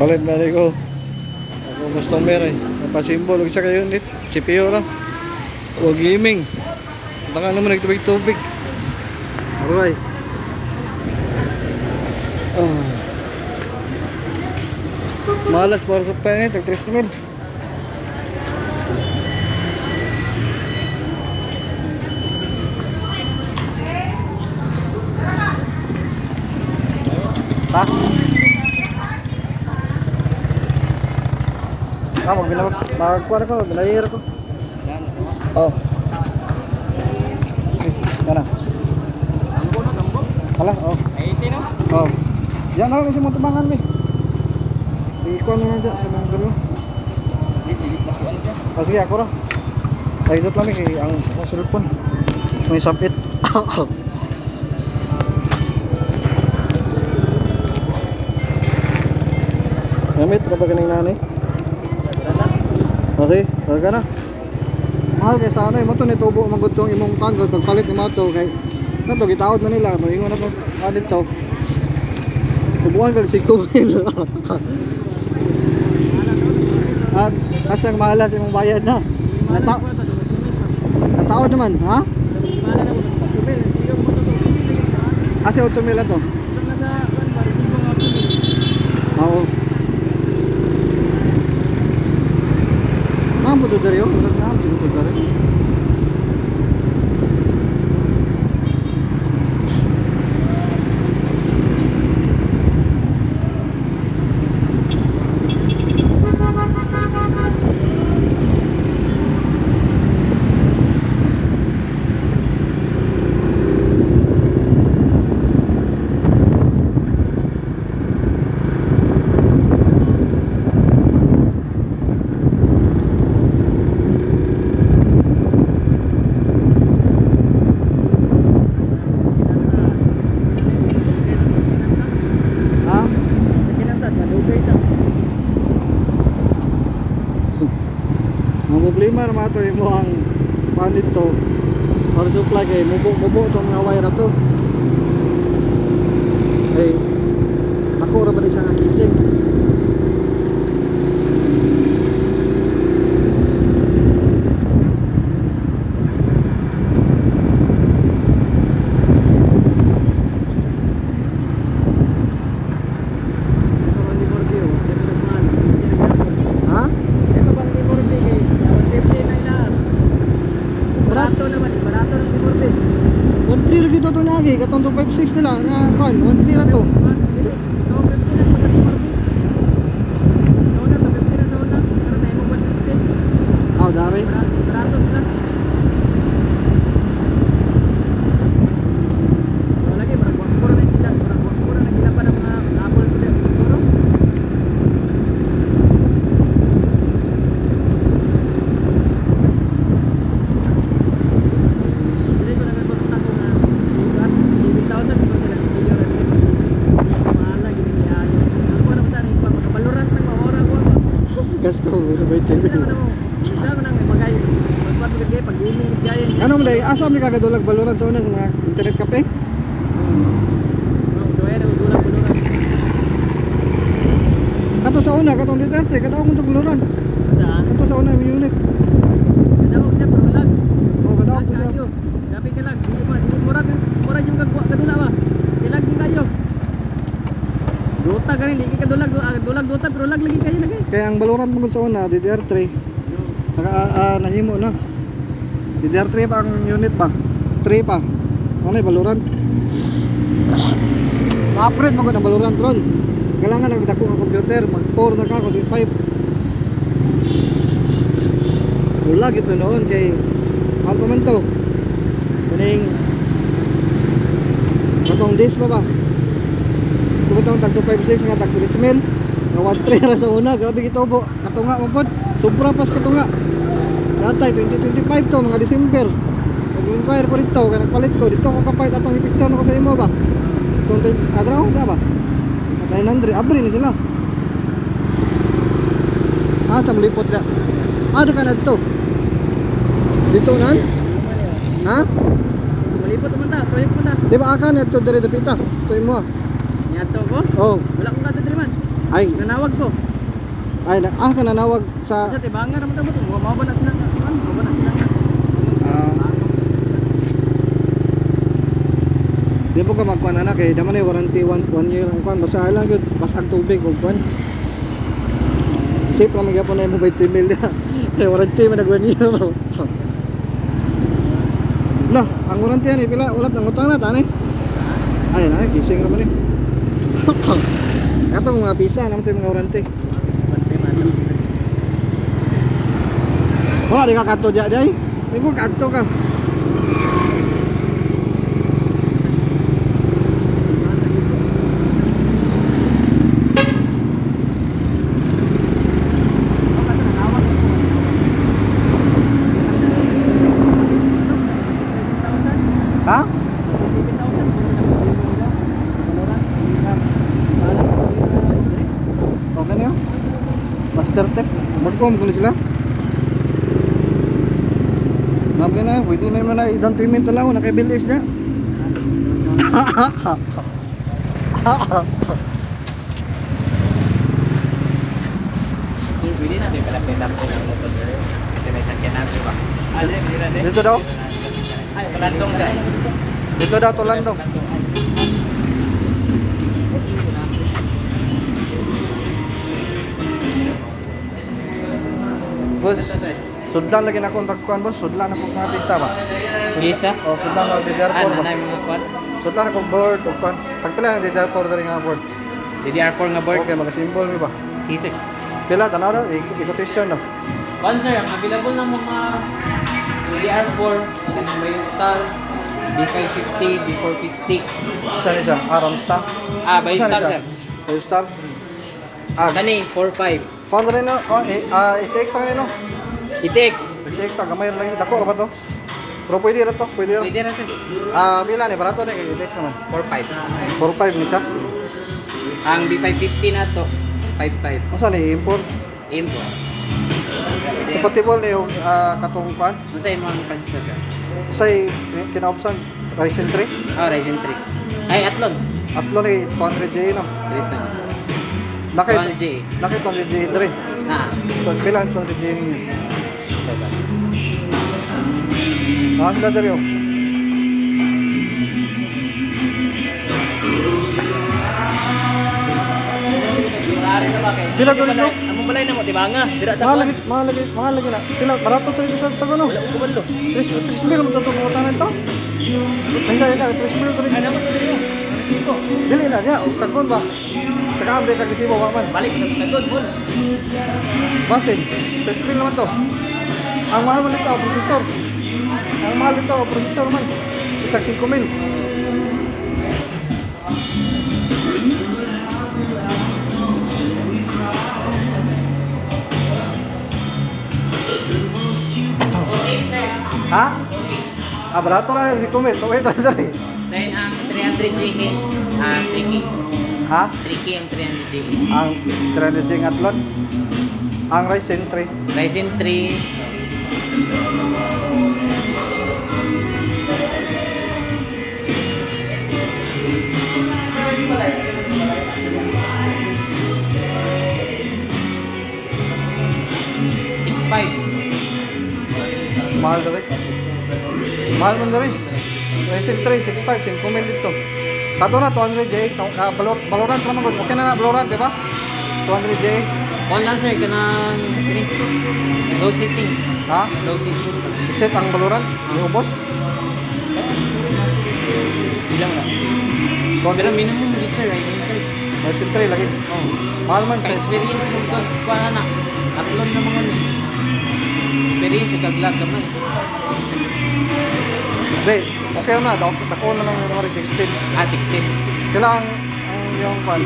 Palit balik ko. Ako customer eh. Napasimbol. Huwag sa kayo nit. Si Piora. Huwag gaming. Tanga naman nagtubig-tubig. Alright. Malas para sa pangit. Tag-3 mil. Ha? Magkuha na ko, binayir ko. Oh. Yan na. Hala, oh. 80 no? Oh. Yan na kasi mo tubangan mi. Ikuha mo na dyan sa mga gano'n. Oh, sige ako ra. Pahinot lang kay ang cellphone. May sapit. Gamit ka ba ganing nanay? Okay, talaga na. Mahal kay sana mo to nitubo man gud tong imong tanggol pagpalit ni mato kay nato gitaod na nila moingon na to adit to. Tubuan kag 5,000. At kasang mahalas imong bayad na. Nataod naman, ha? Kasi 8,000 to. Oo. Mampu tuh dari orang ngam sih tuh dari. Ang problema naman ito mo ang panit to para supply kay mubo itong mga wire to ay ako ra ba ni siya nga kising lagi katong 256 nila nga kon 13 ra to. Oh, dari. Gasto sabay TV. Ano mo dai? Asa mi kagadulag baluran sa unang mga internet cafe? Kato sa una katong Duterte, kadawag mo to baluran. Saan? Kato sa una mi unit. Kadawag siya baluran. Oh, kadawag to siya. Dapat ka lang, sige murag yung kadula ba? Kilag din kayo. Dota ka rin, di ka dulag dota pero lag lagi kayo lagi. Kaya ang baluran mo sa una, DDR3. Nahimo na. DDR3 pa ang unit pa. 3 pa. Ano yung baluran? Na-upgrade mo ko ng baluran tron. Kailangan nagdako ang computer, mag-4 na ka, kundi 5. Bulag ito noon kay mahal pa man to. Kaning katong disk pa ba? Kung tag 256 nga tag 3,000 nga 1,3 ra sa una, grabe gitubo. Katunga mo pod, sobra pas katunga. Datay 2025 to mga December. Nag-inquire pa rito kay nagpalit ko dito ko kapay atong i-picture ko sa imo ba. Kung adraw da ba? 900 abri ni sila. Tam lipot da. Ada ka na to. Dito nan? Ha? Malipot man ta, proyek man ta. Di ba aka na to dire dapita? To imo. Niadto ko? Oh. Wala ko kadto dire man. Ay, Nanawag ko. kananawag sa Sa tibangan naman tamo to. Mao ba na sila na siman? Mao ba na sila na? di mo ka magkuhan na kay daman ay warranty 1 year ang kuhan basta lang yun basag tubig og kuhan safe lang magyapon na mo by 10 mil kay warranty man nag 1 year nah ang warranty ani pila ulat ang utang na tani ay na gising ra man ni kato mga pisa naman tayo mga warranty wala di ka kanto dya day tingko kanto ka ha? Okay na yun master tech mag-com ko na sila nabi na yun pwede na yun na down payment talaw na kay Bill Ace na Pwede natin palapit-lapit ng motor sir. Kasi may sakyan natin ba? dito daw Ay, Landong sir. dito daw to Landong boss sudlan lagi na akong tagkuhan boss sudlan akong mga pisa ba Visa? o sudlan ako DDR4 ba Nanay mga kwan? sudlan akong board o kuhan tagpila ang DDR4 dari nga board DDR4 nga board? okay magasimbol mi ba Sisig. pila tanaw daw i-quotation no Kwan sir, ang available ng mga DDR4, may star, B550, B450. saan siya Aramsta By saan star siya sir. Star Kani, 4.5. kuhan rin no i-text lang nino ITX. i-text gamay lang dako ra ba to pero pwede ra to pwede ra Pwede na sir. pila ni barato ni kay i-text naman 4.5. 4.5 ni siya Ang B550 na to, 5.5. asa ni import Info. compatible ni yung katong kuhan Ano sa imong processor sir? say kinaubsan Ryzen 3 Ryzen 3. Ay, Athlon. atlo ni 200J no Dito. nakay 200J. 200J dre Na. pila ang 200J ninyo sila dre oh Pila to dito? Among balay na mo tibanga, dira sa mahal lagi na pila barato to dito sa tagono Wala ko balo. 3 mil mo to butan ito ay sa 3 mil to dito Ano mo to dito? Siko. dili na diya tagon ba taga-ambre tag-isibo wa man Balik na tagod mo. basin 3 mil naman to ang mahal man dito ang prosesor ang mahal dito ang prosesor man isang 5 mil ha? barato na 5 mil to ito dali Then ang 300G tricky. ha? Tricky ang 300G. ang 300J ng Athlon ang Ryzen 3 Ryzen 3 6.5. mahal na rin mahal mo na rin Ryzen 3 6.5 5 mil dito kato na 200J Valorant naman good okay na Valorant diba 200J Kung lang sir, kanang sini low settings. ha? Low settings lang. iset ang Valorant iubos Bilang lang. Pero minimum din sir, Ryzen 3. Ryzen 3 lagi Oh. mahal man sa Ka-experience mo kag kuha na. Atlon na mga ni. Experience yung kaglag gamay. hindi okay na dako na lang yung 16 16. kailangan ang yung pan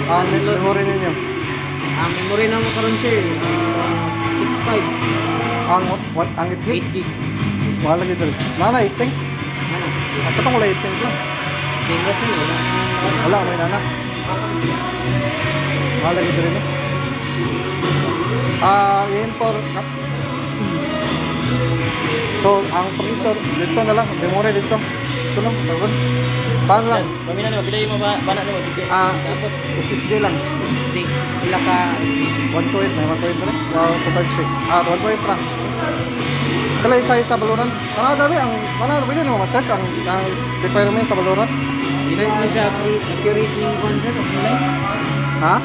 ang memory ninyo Ang memory na mo karon sir, 6.5. ang 8 gig 8 gig. mahal lagi dito nana 8 sync Ano? asa tong wala 8 sync lang Same ra sir. wala may nana mahal lagi dito rin i-import so ang processor dito na lang memory dito dito lang, tawag. Paano lang? Pamina na, pilay mo ba? Bana na mo, sige. Ah, Dapat. SSD lang. Stay. Pila ka. 128 na, 128 na. Wow, 256. 128 ra. Kala isa baluran. Ano dami ang pwede mo ma-search ang requirement sa baluran? Hindi mo siya accurate yung concept of life. Ha?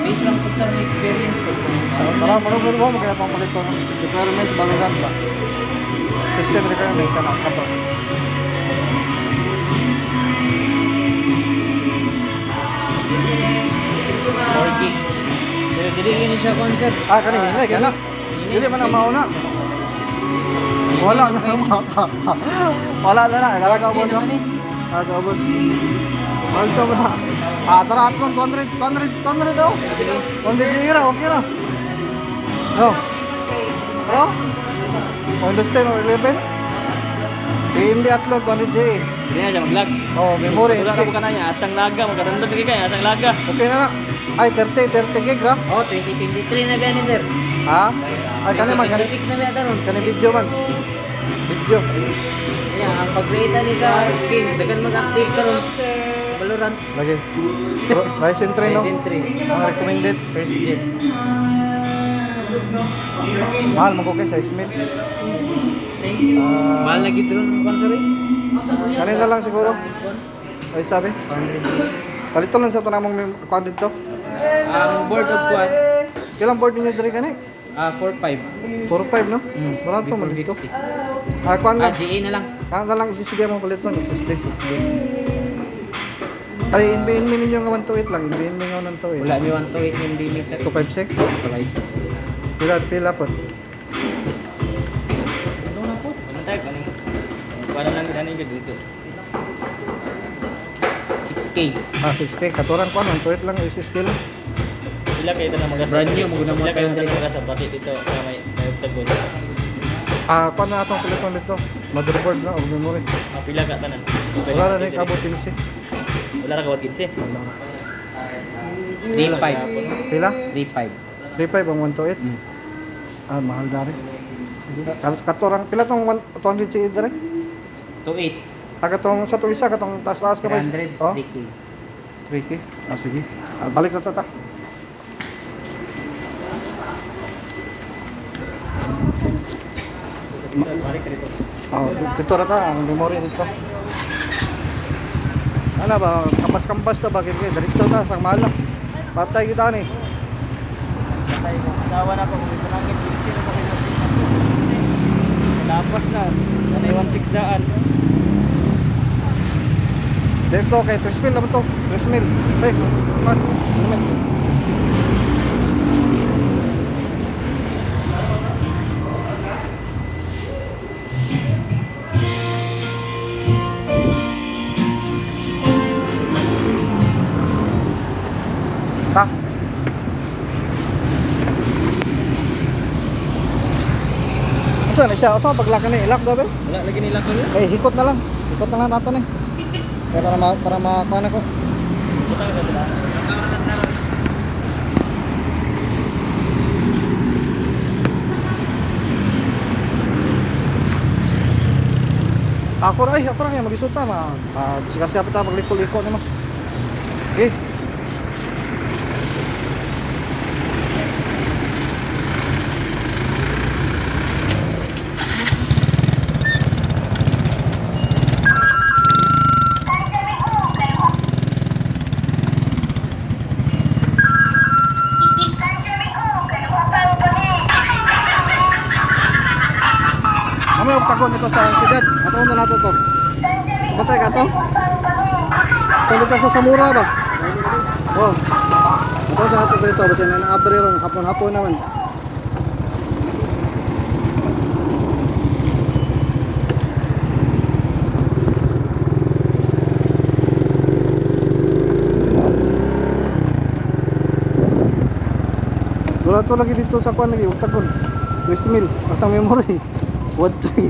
Based lang po sa mga experience ko. Tara, manubin mo, magkaya pang palito ng requirement sa baluran ba? System requirement ka na, kato. Working. Pero dili yun siya concept. Kanina, hinay ka na. Dili man ang mauna. Wala na wala na na, talaga mo siya. Sa ubos. Also ba? Tara at 200 daw. 200 gira, okay na. No. Oh? Windows 10 or 11? AMD Athlon 200J. Hindi na siya mag-lag. Oh, memory Wala ka 8 mo ka na niya, astang laga, magkatandog lagi kayo, astang laga. Okay na na. Ay, 30 gig ra. Oh, 2023 na ba ni sir? Ha? Ay, kani man, kani 26 na ba ito ron? video man. Video. Kaya, ang pag-create ni sa games, dagan mag-update ka ron. Sa Valorant. Lagi. Ryzen 3 no? Ryzen 3. Ang recommended. First gen. Mahal mo ko kay sa Smith. Mahal na gid ron ang konsol eh. Kanina lang siguro. Ay sabi. Palito lang sa tanamong content to. Ang board of quad, Kilang board ninyo diri kani? 4.5. 4-5 no? Mm. Barato man Before dito. 50. Kuan lang. GA na lang. Kaya lang SSD mo paliton, SSD. Ay, NBN ninyo nga 128 lang, NBN ninyo nga 128. Wala mi 128 yung BMI sir. 256. 256. Pila po. Ano na po? Pantay, kaning. Para lang kita na yung dito. 6K. 6K, katuran ko 128 lang, SSD lang. Pila kayo ito na mag-asa. Brand new, maguna mo Pila kayo tayo ito na mag-asa, pati dito sa may tagod. Kuan na atong paliton dito. Motherboard na, o memory. Pila ka tanan. Wala na ikabot 15. Wala na kawat 15. 3.5. Pila? 3.5. 3.5 ang 128. Mahal na rin. Katurang, pila tong 200 GE dere? 2.8. Katong sa itong isa, katong taas-taas ka ba? 300. Oh, 3K. 3K. Sige. Balik na tata. Balik ka dito. Dito rata, ang memory dito. Ano ba, kampas-kampas na bakit kayo? Diretso na, sang mahal na. Patay kita ni. Patay ko. Asawa na ko. Ito lang yung 15 na kami natin. Tapos na. Yan ay 1.6 daan. Dito kay 3 mil naman to. 3 mil. Hey, mat. Ta. Asa na siya? Asa paglakan ni ilak daw ba? Wala lagi nila ko yun. Hikot na lang. Hikot na lang nato ni. Kaya para makuha na ko. Butang ka sila. Ako ra kaya magisod ta ma. Discuss pa ta pagliko-liko ni mo. Okay. Kami og nito sa siyudad. Ato na nato to. Batay ka to? Ito dito sa Samura ba? Oh. Ito sa nato dito. Basta na abre ron. Hapon-hapon naman. Wala to lagi dito sa kuan lagi. Ugtagon. 2,000. Asa memory. 1.3.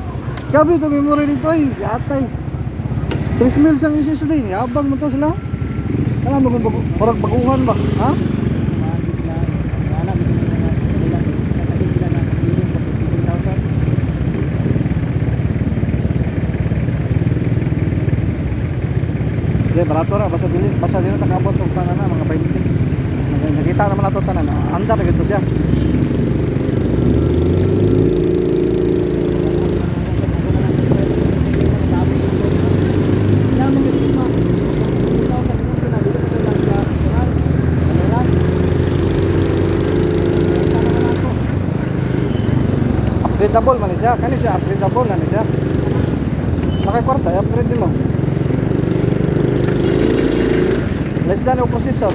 Gabi ito memory dito ay. Yatay. 3,000 sang SSD. Abang mo to sila. Alam mo kung parang baguhan ba? Ha? Hindi, barato ra. Basta dili takabot og tanan na mga 20. Nakita naman nato tanan. Andar na gito siya. Upgradeable man ni siya. Kani siya upgradeable na ni siya. Nakay kwarta, upgrade din mo. Less than o processor.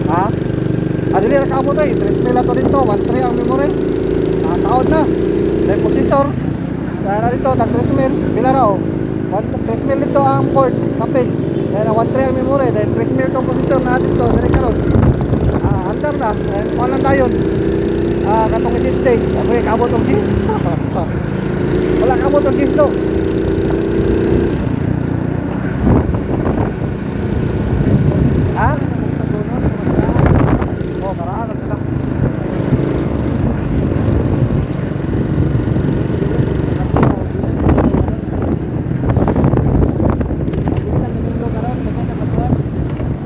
Ha? Dili ra kaabot ay 3 mil ato dito, 1.3 ang memory. Taon na. Dahil processor. Dahil na dito, tag 3 mil. Pila ra o? 3 mil dito ang board, kapin. Dahil na 1.3 ang memory. Dahil 3 mil itong processor na dito, dali karon. Andar na. Dahil kuha lang tayo. Katong SSD. Okay, kaabot ang GIS. Wala kaabot ang GIS do. Ha? Oh, karaan na sila.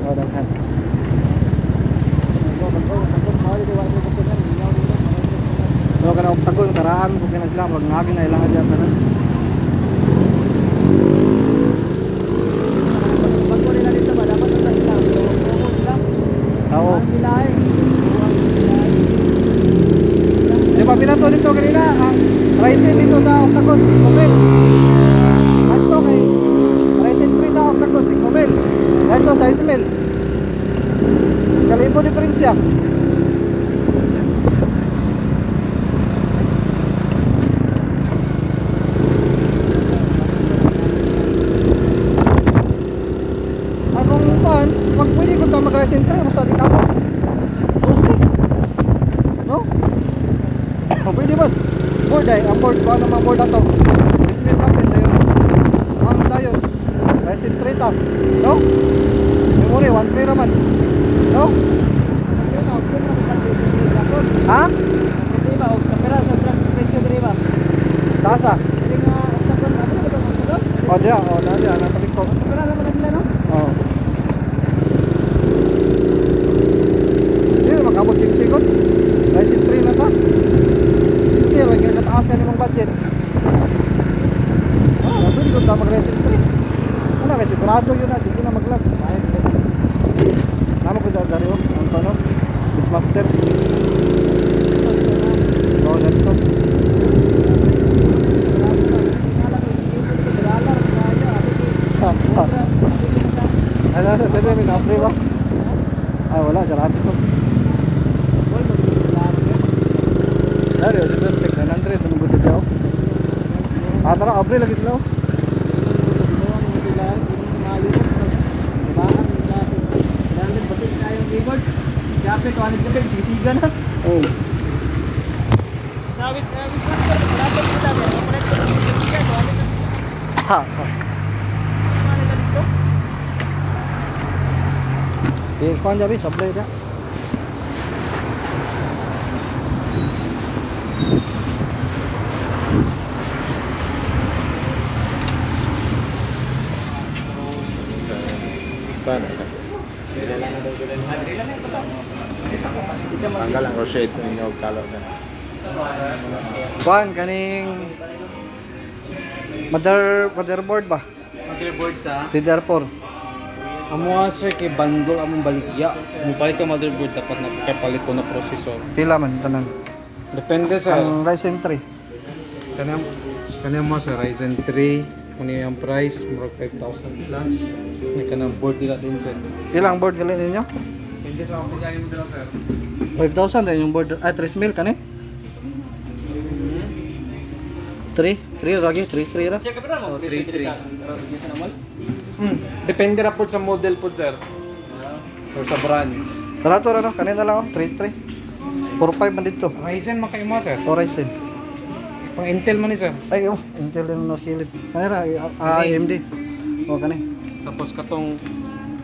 Oh, daghan. Pero kana oktagon karaan kung kana sila wag ngagi na ilang adyan tanan. Oo. Di ba binato dito kanina ang Ryzen dito sa Octagon 5,000. Ito kay Ryzen 3 sa Octagon 5,000. Ito sa 6,000. Mas kalibo diferensya. Kung pan, pag pwede ko ta mag-Ryzen 3 basta di ka mo. No? Pwede ba? Board ay, ang board ko ano mga board ato. Display natin tayo. Ano tayo? Ryzen 3 ta. No? Memory 1.3 naman. No? Ha? Sasa? Oh dia, natalik ko. Oh. Hindi naman kabot 15 ko. Ryzen 3 na ta. 15, may kataas ka nimang budget. Pwede ko ta mag-Ryzen 3. Wala kasi sigurado yun na, di ko na mag-lag. Nama ko dari o, ang paano? Beastmaster. Oh, laptop. Ano, may na-free ba? Ay, wala, sarado. Dari, si Bertek, 900, menunggu tu jauh. Tara, abre lagi sila. Oh. Ha. Kuan jabi supply dia. Sana. Tanggal ang shades ninyo color na. Kuan kaning motherboard ba? Motherboard sa DDR4. amo sir kay bundle among baligya. Mo palit ka motherboard dapat na kapalit ko na processor. Pila man tanan. Depende sa Ang Ryzen 3. kanang mo sa Ryzen 3 kung yung price murag 5,000 plus. May kanang board nila din sir. Pila ang board gali ninyo? Depende sa ako mo dito sir. 5,000 din yung board. Ay 3,000 kani? 3 lagi, 3 ra. Check ka mo 33. Depende ra po sa model po sir. Or sa brand. Barato ra no, kanina lang oh, 3. 4.5 man dito. Ryzen makay mo sir. Horizon. Pang Intel man ni sir. Ay, oh, Intel din na skillet. Kanira, AMD. O, kanay. Tapos katong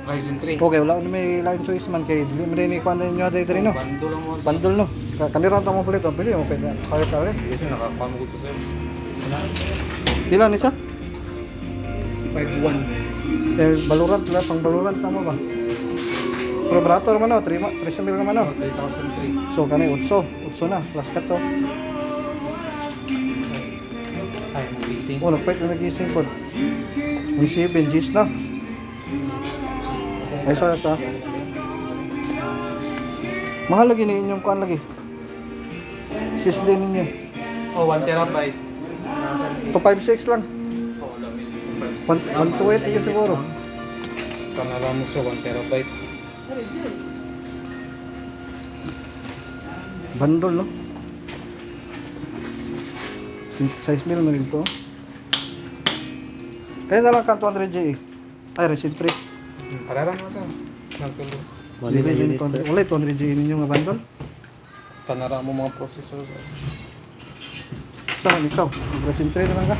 Ryzen 3. Okay, wala ko may line choice man kay dili mo din ikuan din nyo dito rin no. Bando lang mo. Bandol no. Kanira ta mo pulit oh, pili mo pwede. Kaya Yes, nakakamo ko to sir. Pila ni sa? 5.1. Eh, Valorant la, pang Valorant tama ba? Pero barato naman oh, 3 mil naman oh. 3,003. So kanay 8 na, plus cut to. Ay, mo leasing. Oh, nagpait na nagising po. May 7 Gs na. Ay, sa. Mahal lagi ni inyong kuan lagi. SSD ninyo. Oh, 1 terabyte. 256 lang. Oh, lamin. 128 yun siguro. Kanala mo sa 1 terabyte. Bandol, no? 6 mil man dito. Kaya na lang ka 200 GE. Ay, Ryzen 3. Pararan mo sir. Nagtulo. Wala 200 GE ninyo nga bandol. Kanara mo mga processor sir. Saan ikaw? Ryzen 3 na lang ka?